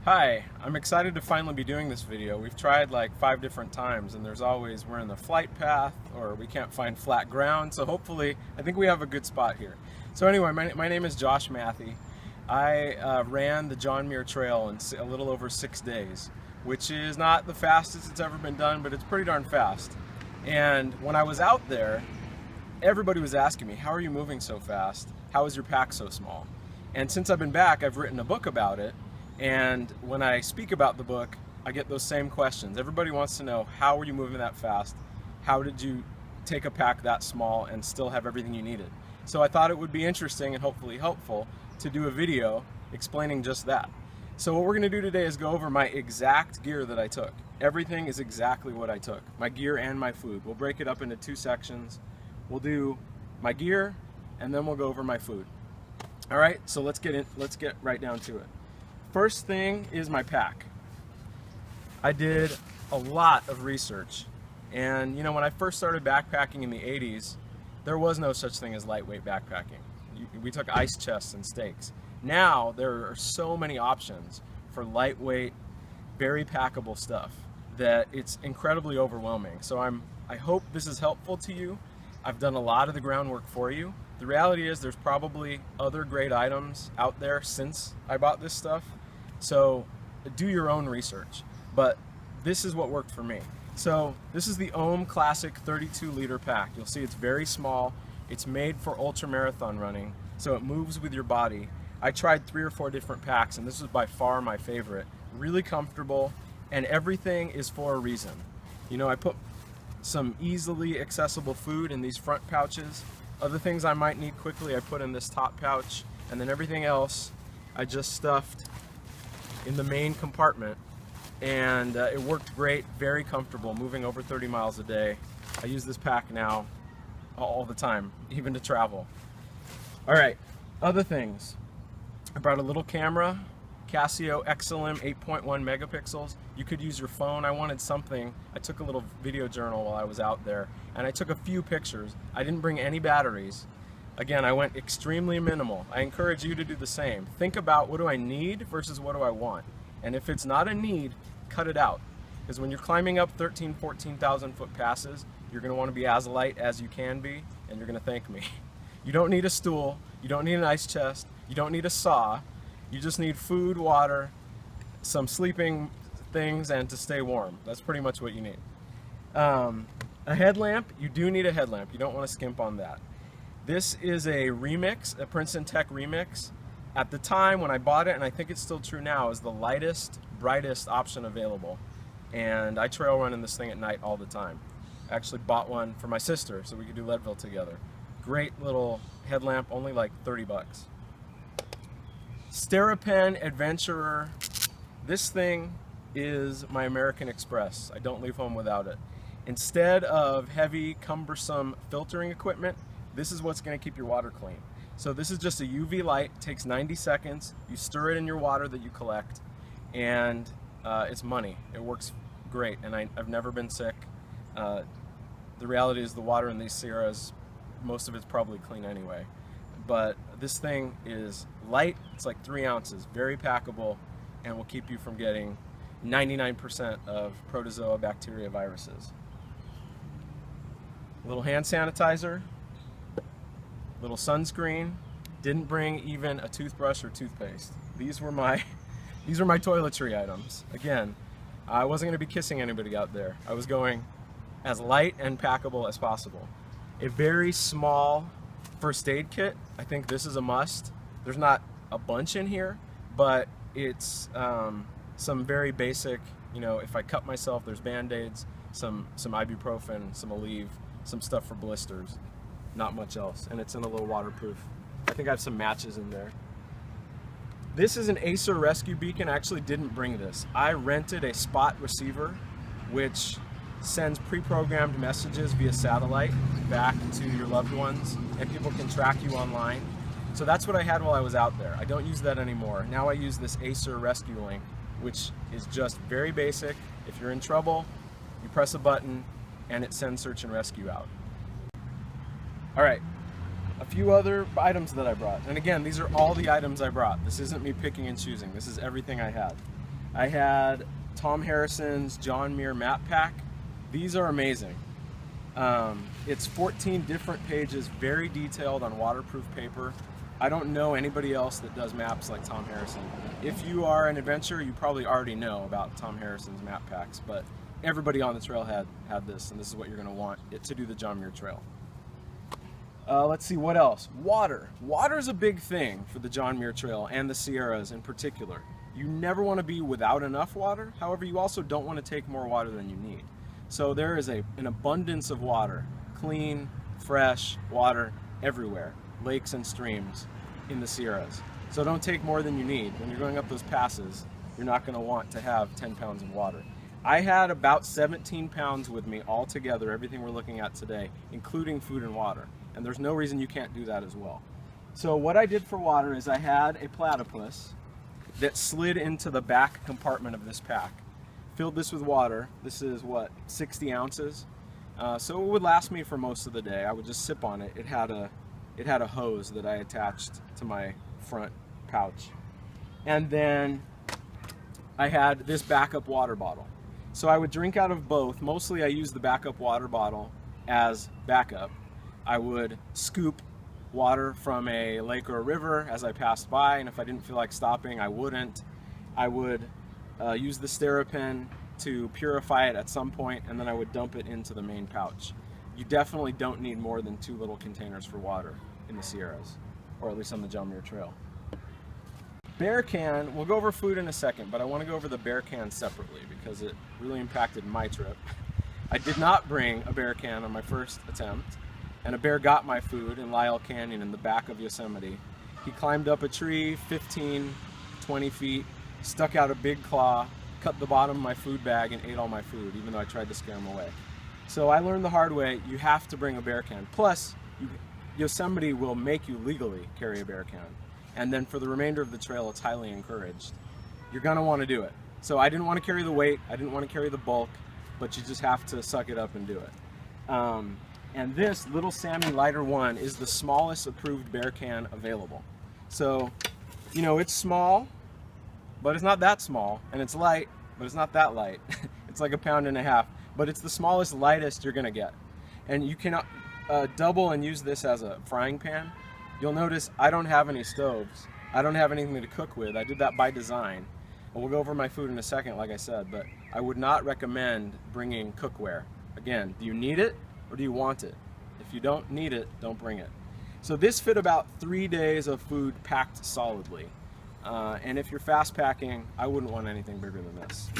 Hi, I'm excited to finally be doing this video. We've tried like 5 different times and there's always we're in the flight path or we can't find flat ground, so hopefully I think we have a good spot here. So anyway, my name is Josh Matthey. I ran the John Muir Trail in a little over 6 days, which is not the fastest it's ever been done, but it's pretty darn fast. And when I was out there, everybody was asking me, how are you moving so fast? How is your pack so small? And since I've been back, I've written a book about it. And when I speak about the book, I get those same questions. Everybody wants to know, how were you moving that fast? How did you take a pack that small and still have everything you needed? So I thought it would be interesting and hopefully helpful to do a video explaining just that. So what we're going to do today is go over my exact gear that I took. Everything is exactly what I took, my gear and my food. We'll break it up into 2 sections. We'll do my gear and then we'll go over my food. All right, so let's get right down to it. First thing is my pack. I did a lot of research, and when I first started backpacking in the 80s, there was no such thing as lightweight backpacking. We took ice chests and stakes. Now there are so many options for lightweight, very packable stuff that it's incredibly overwhelming. So I hope this is helpful to you. I've done a lot of the groundwork for you. The reality is there's probably other great items out there since I bought this stuff. So do your own research, but this is what worked for me. So this is the Ohm Classic 32-liter pack. You'll see it's very small. It's made for ultra marathon running, so it moves with your body. I tried 3 or 4 different packs, and this is by far my favorite. Really comfortable, and everything is for a reason. I put some easily accessible food in these front pouches. Other things I might need quickly I put in this top pouch, and then everything else I just stuffed in the main compartment, and it worked great, very comfortable, moving over 30 miles a day. I use this pack now all the time, even to travel. All right, other things. I brought a little camera, Casio XLM 8.1 megapixels. You could use your phone. I wanted something. I took a little video journal while I was out there, and I took a few pictures. I didn't bring any batteries. Again, I went extremely minimal. I encourage you to do the same. Think about, what do I need versus what do I want? And if it's not a need, cut it out. Because when you're climbing up 13,000, 14,000 foot passes, you're going to want to be as light as you can be, and you're going to thank me. You don't need a stool, you don't need an ice chest, you don't need a saw. You just need food, water, some sleeping things, and to stay warm. That's pretty much what you need. A headlamp, you do need a headlamp. You don't want to skimp on that. This is a Remix, a Princeton Tech Remix. At the time when I bought it, and I think it's still true now, is the lightest, brightest option available. And I trail run in this thing at night all the time. I actually bought one for my sister so we could do Leadville together. Great little headlamp, only like 30 bucks. Sterapen Adventurer. This thing is my American Express. I don't leave home without it. Instead of heavy, cumbersome filtering equipment, this is what's going to keep your water clean. So this is just a UV light, takes 90 seconds, you stir it in your water that you collect, and it's money. It works great, and I've never been sick. The reality is the water in these Sierras, most of it's probably clean anyway. But this thing is light, it's like 3 ounces, very packable, and will keep you from getting 99% of protozoa, bacteria, viruses. A little hand sanitizer. Little sunscreen. Didn't bring even a toothbrush or toothpaste. These were my toiletry items. Again, I wasn't going to be kissing anybody out there. I was going as light and packable as possible. A very small first aid kit. I think this is a must. There's not a bunch in here, but it's some very basic, if I cut myself, there's Band-Aids, some ibuprofen, some Aleve, some stuff for blisters. Not much else, and it's in a little waterproof. I think I have some matches in there. This is an Acer rescue beacon. I actually didn't bring this. I rented a spot receiver, which sends pre-programmed messages via satellite back to your loved ones, and people can track you online. So that's what I had while I was out there. I don't use that anymore. Now I use this Acer rescue link, which is just very basic. If you're in trouble, you press a button, and it sends search and rescue out. All right, a few other items that I brought. And again, these are all the items I brought. This isn't me picking and choosing. This is everything I had. I had Tom Harrison's John Muir map pack. These are amazing. It's 14 different pages, very detailed on waterproof paper. I don't know anybody else that does maps like Tom Harrison. If you are an adventurer, you probably already know about Tom Harrison's map packs, but everybody on the trail had this, and this is what you're going to want it to do the John Muir Trail. Let's see, what else? Water. Water is a big thing for the John Muir Trail and the Sierras in particular. You never want to be without enough water. However, you also don't want to take more water than you need. So there is an abundance of water, clean, fresh water everywhere, lakes and streams in the Sierras. So don't take more than you need. When you're going up those passes, you're not going to want to have 10 pounds of water. I had about 17 pounds with me all together, everything we're looking at today, including food and water. And there's no reason you can't do that as well. So what I did for water is I had a platypus that slid into the back compartment of this pack. Filled this with water. This is what, 60 ounces? So it would last me for most of the day. I would just sip on it. It had a hose that I attached to my front pouch. And then I had this backup water bottle. So I would drink out of both. Mostly I used the backup water bottle as backup. I would scoop water from a lake or a river as I passed by, and if I didn't feel like stopping, I wouldn't. I would use the Sterapin to purify it at some point, and then I would dump it into the main pouch. You definitely don't need more than 2 little containers for water in the Sierras, or at least on the John Muir Trail. Bear can, we'll go over food in a second, but I want to go over the bear can separately because it really impacted my trip. I did not bring a bear can on my first attempt, and a bear got my food in Lyell Canyon in the back of Yosemite. He climbed up a tree 15, 20 feet, stuck out a big claw, cut the bottom of my food bag, and ate all my food, even though I tried to scare him away. So I learned the hard way, you have to bring a bear can. Plus, Yosemite will make you legally carry a bear can. And then for the remainder of the trail, it's highly encouraged. You're gonna wanna do it. So I didn't wanna carry the weight, I didn't wanna carry the bulk, but you just have to suck it up and do it. And this Little Sammy Lighter 1 is the smallest approved bear can available. So, you know, it's small, but it's not that small, and it's light, but it's not that light. It's like 1.5 pounds, but it's the smallest, lightest you're gonna get. And you can double and use this as a frying pan. You'll notice I don't have any stoves. I don't have anything to cook with. I did that by design. And we'll go over my food in a second, like I said, but I would not recommend bringing cookware. Again, do you need it or do you want it? If you don't need it, don't bring it. So this fit about 3 days of food packed solidly. And if you're fast packing, I wouldn't want anything bigger than this.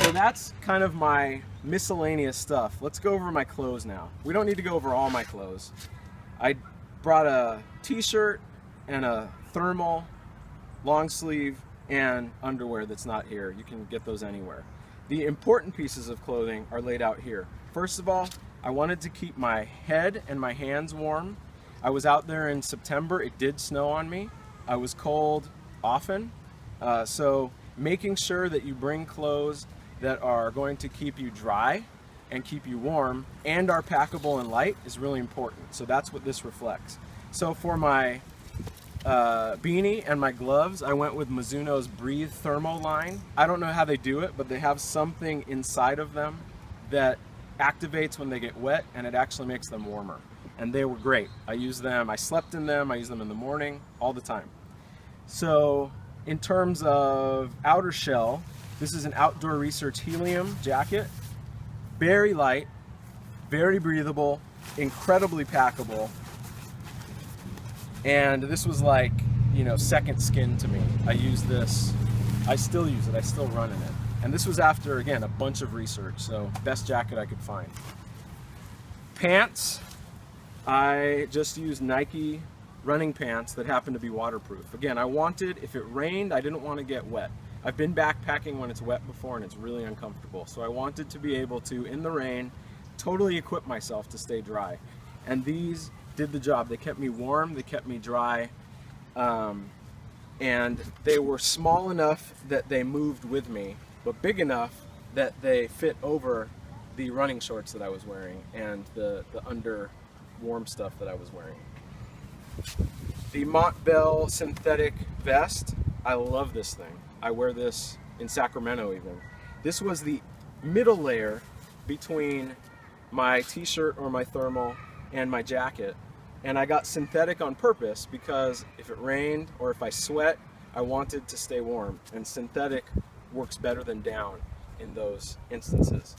So that's kind of my miscellaneous stuff. Let's go over my clothes now. We don't need to go over all my clothes. I brought a t-shirt and a thermal, long sleeve, and underwear that's not here. You can get those anywhere. The important pieces of clothing are laid out here. First of all, I wanted to keep my head and my hands warm. I was out there in September. It did snow on me. I was cold often. So making sure that you bring clothes that are going to keep you dry and keep you warm and are packable and light is really important. So that's what this reflects. So for my beanie and my gloves, I went with Mizuno's Breathe Thermo line. I don't know how they do it, but they have something inside of them that activates when they get wet, and it actually makes them warmer. And they were great. I use them, I slept in them, I use them in the morning, all the time. So in terms of outer shell, this is an Outdoor Research Helium jacket. Very light, very breathable, incredibly packable. And this was like, you know, second skin to me. I use this, I still use it, I still run in it. And this was after, again, a bunch of research, so best jacket I could find. Pants, I just used Nike running pants that happen to be waterproof. Again, I wanted, if it rained, I didn't want to get wet. I've been backpacking when it's wet before and it's really uncomfortable. So I wanted to be able to, in the rain, totally equip myself to stay dry. And these did the job. They kept me warm, they kept me dry, and they were small enough that they moved with me, but big enough that they fit over the running shorts that I was wearing and the under warm stuff that I was wearing. The Montbell synthetic vest I love this thing. I wear this in Sacramento even. This was the middle layer between my t-shirt or my thermal and my jacket. And I got synthetic on purpose because if it rained or if I sweat, I wanted to stay warm. And synthetic works better than down in those instances.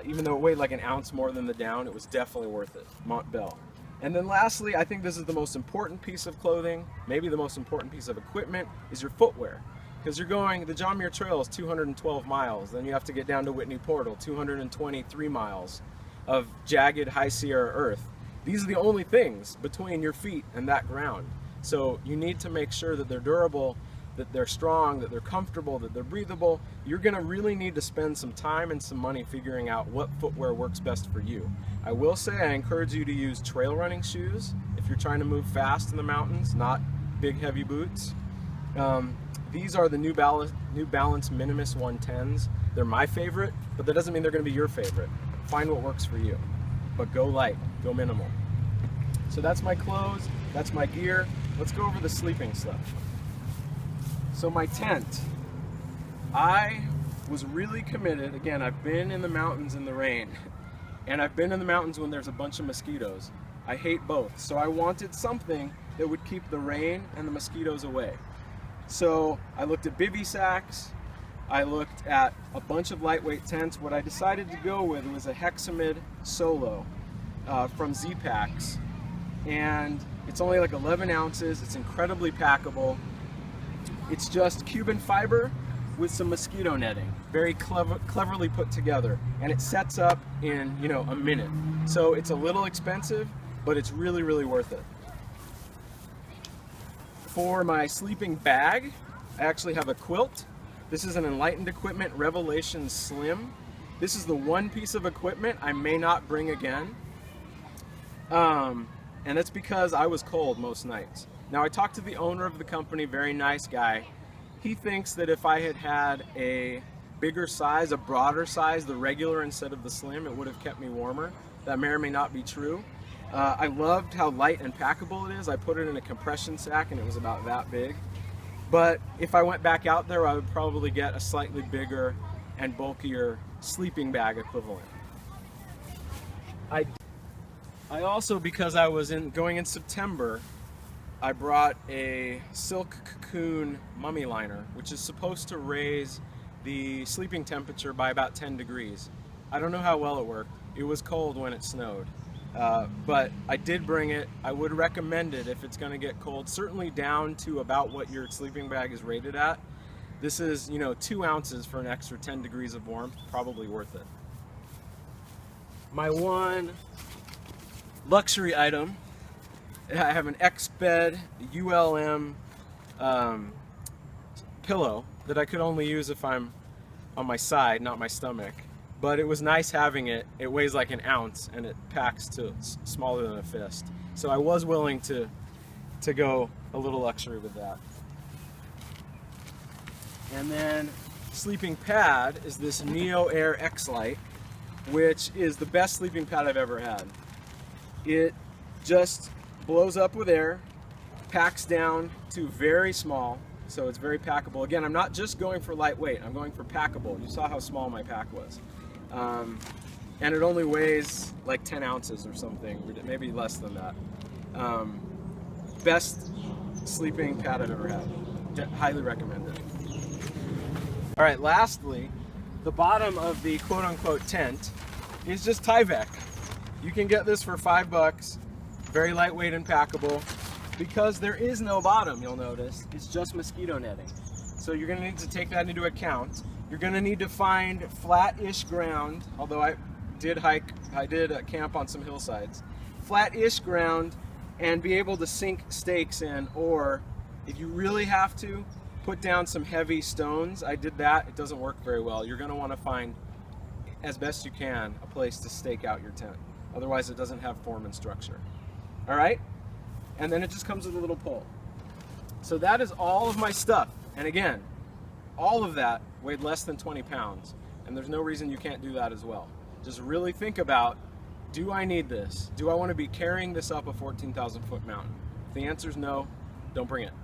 Even though it weighed like an ounce more than the down, it was definitely worth it. Montbell. And then lastly, I think this is the most important piece of clothing, maybe the most important piece of equipment, is your footwear. Because you're going, the John Muir Trail is 212 miles, then you have to get down to Whitney Portal, 223 miles of jagged high Sierra earth. These are the only things between your feet and that ground. So you need to make sure that they're durable, that they're strong, that they're comfortable, that they're breathable. You're gonna really need to spend some time and some money figuring out what footwear works best for you. I will say I encourage you to use trail running shoes if you're trying to move fast in the mountains, not big heavy boots. These are the New Balance Minimus 110s. They're my favorite, but that doesn't mean they're gonna be your favorite. Find what works for you, but go light, go minimal. So that's my clothes, that's my gear. Let's go over the sleeping stuff. So my tent, I was really committed. Again, I've been in the mountains in the rain, and I've been in the mountains when there's a bunch of mosquitoes. I hate both, so I wanted something that would keep the rain and the mosquitoes away. So I looked at bivy sacks, I looked at a bunch of lightweight tents. What I decided to go with was a Hexamid Solo from Z-Packs, and it's only like 11 ounces, it's incredibly packable. It's just Cuban fiber with some mosquito netting, very cleverly put together, and it sets up in, you know, a minute. So it's a little expensive, but it's really, really worth it. For my sleeping bag, I actually have a quilt. This is an Enlightened Equipment Revelation Slim. This is the one piece of equipment I may not bring again. And that's because I was cold most nights. Now I talked to the owner of the company, very nice guy. He thinks that if I had had a bigger size, a broader size, the regular instead of the slim, it would have kept me warmer. That may or may not be true. I loved how light and packable it is. I put it in a compression sack and it was about that big. But if I went back out there, I would probably get a slightly bigger and bulkier sleeping bag equivalent. I also, because I was going in September, I brought a silk cocoon mummy liner, which is supposed to raise the sleeping temperature by about 10 degrees. I don't know how well it worked. It was cold when it snowed. But I did bring it. I would recommend it if it's going to get cold, certainly down to about what your sleeping bag is rated at. This is, you know, 2 ounces for an extra 10 degrees of warmth, probably worth it. My one luxury item, I have an X-Bed ULM pillow that I could only use if I'm on my side, not my stomach. But it was nice having it. It weighs like an ounce and it packs to smaller than a fist. So I was willing to go a little luxury with that. And then sleeping pad is this Neo Air X-Lite, which is the best sleeping pad I've ever had. It just blows up with air, packs down to very small, so it's very packable. Again, I'm not just going for lightweight, I'm going for packable. You saw how small my pack was. And it only weighs like 10 ounces or something, maybe less than that. Best sleeping pad I've ever had. Highly recommend it. All right, lastly, the bottom of the quote-unquote tent is just Tyvek. You can get this for $5, very lightweight and packable. Because there is no bottom, you'll notice, it's just mosquito netting. So you're gonna need to take that into account. You're gonna need to find flat-ish ground, although I did camp on some hillsides. Flat-ish ground, and be able to sink stakes in, or if you really have to, put down some heavy stones. I did that, it doesn't work very well. You're gonna wanna find, as best you can, a place to stake out your tent. Otherwise it doesn't have form and structure. All right? And then it just comes with a little pole. So that is all of my stuff. And again, all of that weighed less than 20 pounds. And there's no reason you can't do that as well. Just really think about, do I need this? Do I want to be carrying this up a 14,000 foot mountain? If the answer is no, don't bring it.